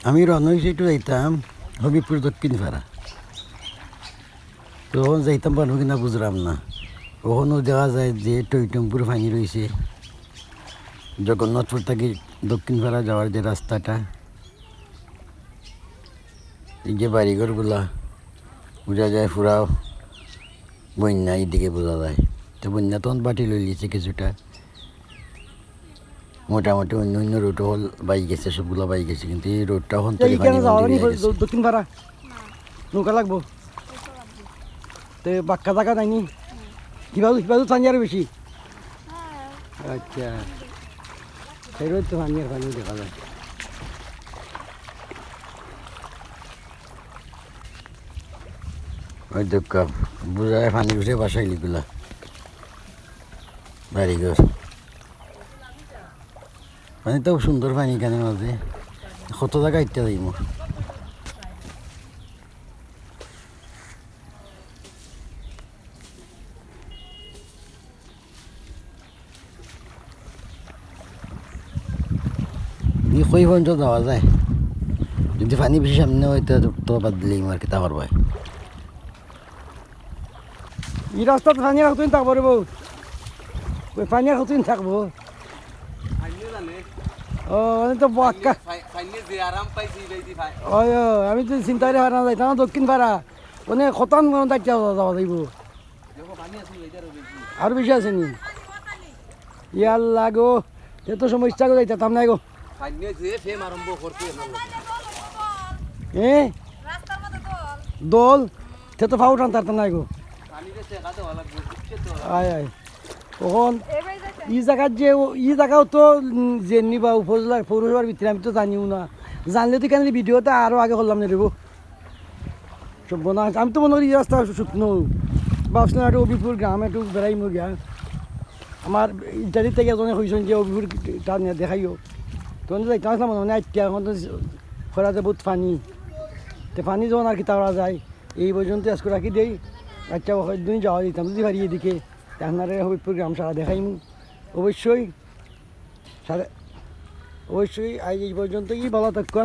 আমি রওনা হয়েছি একটু যাইতাম হবিপুর দক্ষিণ পাড়া। তখন যাইতাম পারবো কিনা বুঝলাম না। ওখানেও দেখা যায় যে টইটম্পুর ফানি রয়েছে, জগন্নাথপুর থেকে দক্ষিণ পাড়া যাওয়ার যে রাস্তাটা, এই যে বাড়িঘরগুলা বোঝা যায় পুরা বন্যা এইদিকে বোঝা যায়। তো বন্যা তখন বাটি লই লিয়েছে কিছুটা, মোটামুটি অন্য অন্য রোডও হল বাই গেছে, সবগুলো বাই গেছে, কিন্তু এই রোডটা এখন দক্ষিণ পাড়া নৌকা লাগবো তো বাক্কা জায়গা নাইনি কিভাবে কিভাবে পানি আরো বেশি। আচ্ছা সেই রোড তো পানি আর পানি দেখা যায়। ওই দোকা বোঝা যায় পানি উঠে বাসায় লিগুলা বাড়িঘর। পানি তো সুন্দর পানি এখানে মাঝে কত জায়গা ইত্যা যাইব। কই পর্যন্ত যাওয়া যায়, যদি পানি বেশি সামনে হয় তো বাদ দিলেই আর কি তা পারবো। এই রাস্তাত পানি আর কতদিন থাকবো রে বউ? ওই পানি আর কতদিন থাকবো? ও মানে তো বাক্কা ওই আমি তো চিন্তাই রে না যাইতাম দক্ষিণ পাড়া মানে খতান দায়িত্ব যাওয়া যাইব। আর বেশি আছে নি ইয়ার লাগো এত সমস্যা করে যাইতাম নাই গো। দল সে তো ফাউ টান তার নাই গো। আয় আয় তখন ই জায়গার যে ই জায়গাও তো যে নিবা উপজেলা পৌরসভার ভিতরে আমি তো জানিও না, জানলে তো কেন ভিডিওটা আরও আগে করলাম না রেব সব না। আমি তো মনে করি এই রাস্তা শুকনো ভাবছিলাম একটু অবিপুর গ্রাম একটু বেড়াইমো গিয়া। আমার ইত্যাদি থেকে এজনে হয়েছেন যে অবিপুর তার দেখাইও তখন তো যাইতে আসলাম মানে আইটিয়া এখন তো খরাতে বহুত পানি তো পানি যখন আর কি তাওয়া যায় এই পর্যন্ত আজকে রাখি দেই। আচ্ছা দিন যাওয়া দিতাম যদি পারি এদিকে আপনারা হবিপুর গ্রাম সারা দেখাইমু অবশ্যই সারা অবশ্যই আজ এই পর্যন্তই ভালো থাকা।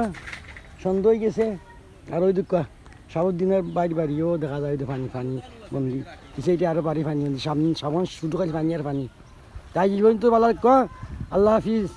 সন্ধ্যা হয়ে গেছে আর ওই দুঃখ সাবর দিনের বাড়িও দেখা যায় পানি পানি বন্দি সেইটা আরও বাড়ি পানি সামনে সাবান শুধু খালি পানি আর পানি। তাই এই পর্যন্ত ভালো থাকা। আল্লাহ হাফিজ।